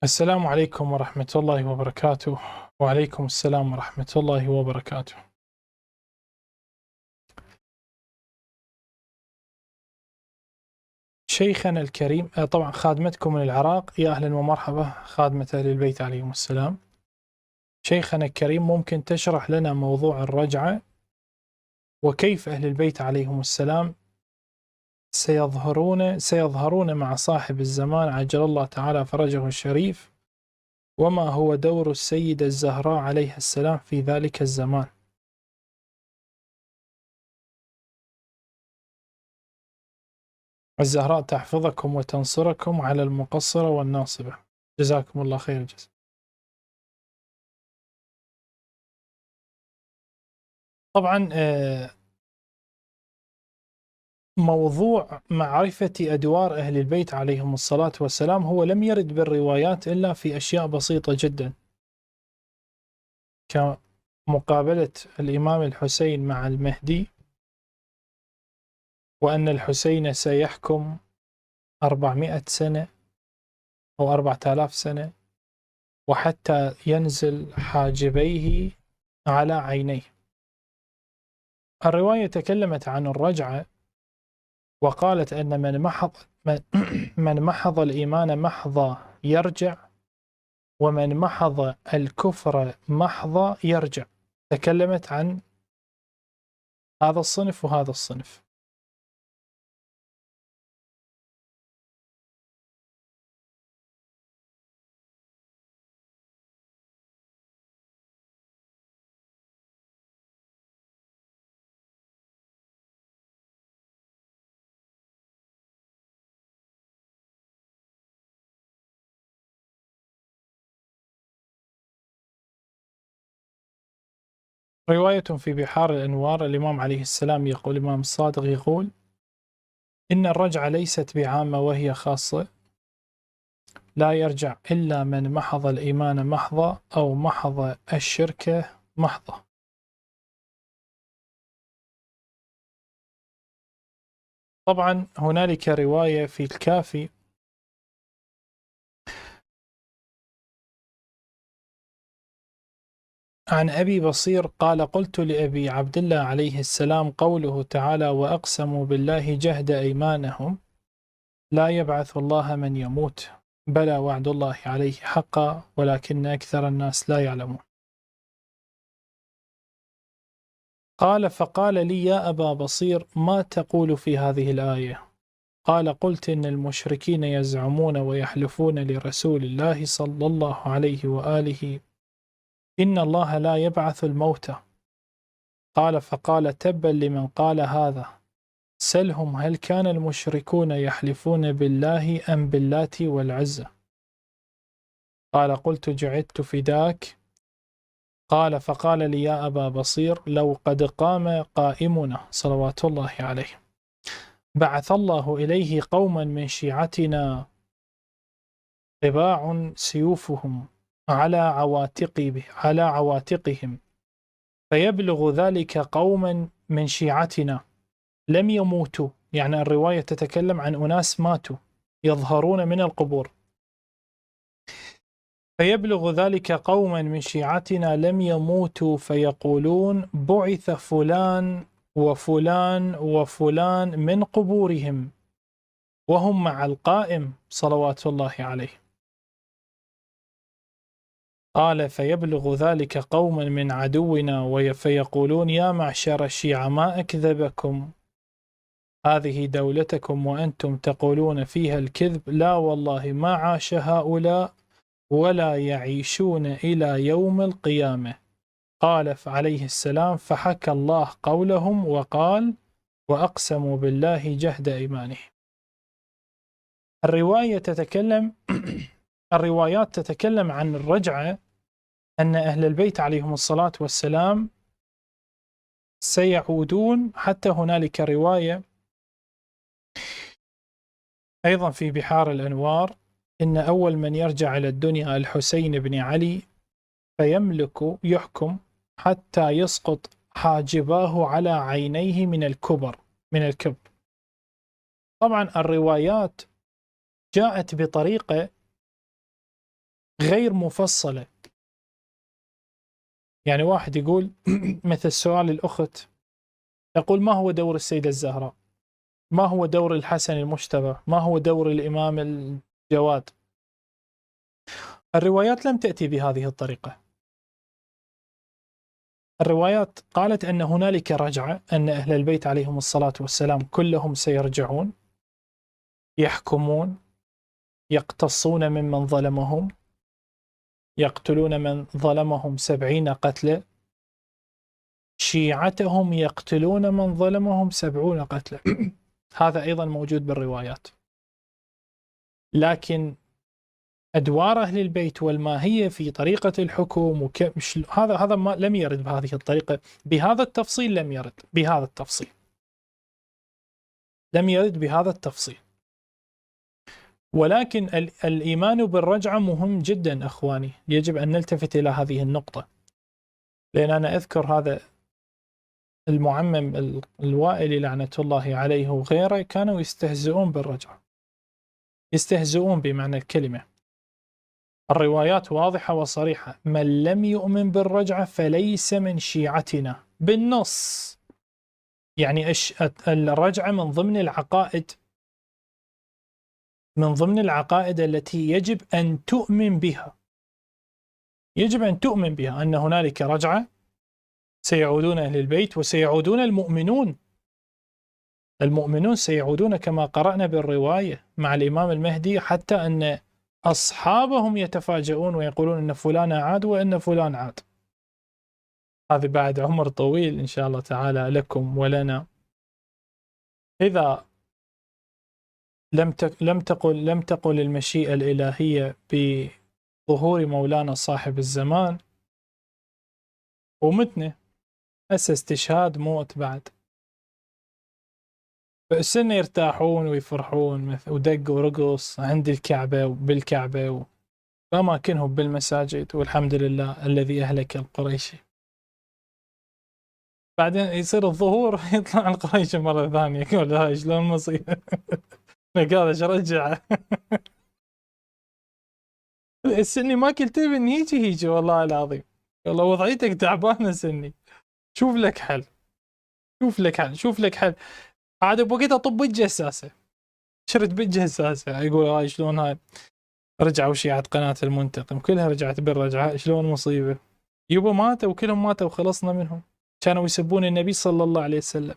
السلام عليكم ورحمة الله وبركاته. وعليكم السلام ورحمة الله وبركاته. شيخنا الكريم، طبعا خادمتكم من العراق، يا أهلا ومرحبا خادمة أهل البيت عليهم السلام. شيخنا الكريم، ممكن تشرح لنا موضوع الرجعة وكيف أهل البيت عليهم السلام سيظهرون مع صاحب الزمان عجل الله تعالى فرجه الشريف، وما هو دور السيدة الزهراء عليها السلام في ذلك الزمان؟ الزهراء تحفظكم وتنصركم على المقصرة والناصبة، جزاكم الله خير الجزاء. طبعا موضوع معرفة أدوار أهل البيت عليهم الصلاة والسلام هو لم يرد بالروايات إلا في أشياء بسيطة جدا، كمقابلة الإمام الحسين مع المهدي، وأن الحسين سيحكم 400 سنة أو 4000 سنة، وحتى ينزل حاجبيه على عينيه. الرواية تكلمت عن الرجعة وقالت أن من محض الإيمان محض يرجع، ومن محض الكفر محض يرجع. تكلمت عن هذا الصنف وهذا الصنف. رواية في بحار الأنوار، الإمام عليه السلام يقول، الإمام الصادق يقول: إن الرجعة ليست بعامة وهي خاصة، لا يرجع إلا من محض الإيمان محضة أو محض الشركة محضة. طبعا هنالك رواية في الكافي عن أبي بصير قال: قلت لأبي عبد الله عليه السلام قوله تعالى: وأقسموا بالله جهد أيمانهم لا يبعث الله من يموت، بلى وعد الله عليه حقا ولكن أكثر الناس لا يعلمون. قال: فقال لي: يا أبا بصير، ما تقول في هذه الآية؟ قال: قلت إن المشركين يزعمون ويحلفون لرسول الله صلى الله عليه وآله إن الله لا يبعث الموتى. قال: فقال: تبا لمن قال هذا، سلهم هل كان المشركون يحلفون بالله أم باللات والعزى؟ قال: قلت: جعلت فداك. قال: فقال لي: يا أبا بصير، لو قد قام قائمنا صلوات الله عليه بعث الله إليه قوما من شيعتنا طباع سيوفهم على عواتقهم، فيبلغ ذلك قوما من شيعتنا لم يموتوا، يعني الرواية تتكلم عن أناس ماتوا يظهرون من القبور، فيبلغ ذلك قوما من شيعتنا لم يموتوا فيقولون: بعث فلان وفلان وفلان من قبورهم وهم مع القائم صلوات الله عليه. قال: فيبلغ ذلك قوما من عدونا فيقولون: يا معشر الشيعة ما أكذبكم، هذه دولتكم وأنتم تقولون فيها الكذب، لا والله ما عاش هؤلاء ولا يعيشون إلى يوم القيامة. قال عليه السلام: فحكى الله قولهم وقال: وأقسموا بالله جهد أيمانهم. الروايات تتكلم عن الرجعة، أن أهل البيت عليهم الصلاة والسلام سيعودون. حتى هنالك رواية أيضا في بحار الأنوار إن أول من يرجع إلى الدنيا الحسين بن علي، يحكم حتى يسقط حاجباه على عينيه من الكبر. طبعا الروايات جاءت بطريقة غير مفصلة. يعني واحد يقول مثل سؤال الأخت يقول ما هو دور السيدة الزهراء؟ ما هو دور الحسن المجتبى؟ ما هو دور الإمام الجواد؟ الروايات لم تأتي بهذه الطريقة. الروايات قالت أن هنالك رجعة، أن أهل البيت عليهم الصلاة والسلام كلهم سيرجعون، يحكمون، يقتصون ممن ظلمهم، يقتلون من ظلمهم 70 قتلى، شيعتهم يقتلون من ظلمهم 70 قتلى. هذا أيضا موجود بالروايات. لكن أدوار أهل البيت والماهية في طريقة الحكم هذا ما لم يرد بهذه الطريقة، بهذا التفصيل لم يرد، بهذا التفصيل لم يرد بهذا التفصيل. ولكن الإيمان بالرجعة مهم جدا أخواني، يجب أن نلتفت إلى هذه النقطة. لأن أنا أذكر هذا المعمم الوائلي لعنة الله عليه وغيره كانوا يستهزئون بالرجعة، يستهزئون بمعنى الكلمة. الروايات واضحة وصريحة: من لم يؤمن بالرجعة فليس من شيعتنا، بالنص. يعني الرجعة من ضمن العقائد، من ضمن العقائد التي يجب أن تؤمن بها، يجب أن تؤمن بها أن هنالك رجعة، سيعودون أهل البيت وسيعودون المؤمنون. المؤمنون سيعودون كما قرأنا بالرواية مع الإمام المهدي، حتى أن أصحابهم يتفاجؤون ويقولون أن فلان عاد وأن فلان عاد. هذا بعد عمر طويل إن شاء الله تعالى لكم ولنا. إذا لم تقل المشيئة الإلهية بظهور مولانا صاحب الزمان ومتنا، هسه استشهاد موت بعد، فالسنة يرتاحون ويفرحون ودق ورقص عند الكعبة وبالكعبة وأماكنهم بالمساجد، والحمد لله الذي أهلك القريشي. بعدين يصير الظهور يطلع القريشي مرة ثانية، يقول هاي شلون مصيبة. قال ايش رجع. السني ما كنت تبي ان هيجي والله العظيم، والله وضعيتك تعبانه سني، شوف لك حل، شوف لك حل، شوف لك حل. عاد بوقتها طب الجساسه، شرد بالجساسه، يقول هاي شلون هاي. رجعوا شيعة قناة المنتقم كلها رجعت بالرجعة، شلون مصيبة. يبا ماتوا وكلهم ماتوا وخلصنا منهم. كانوا يسبون النبي صلى الله عليه وسلم،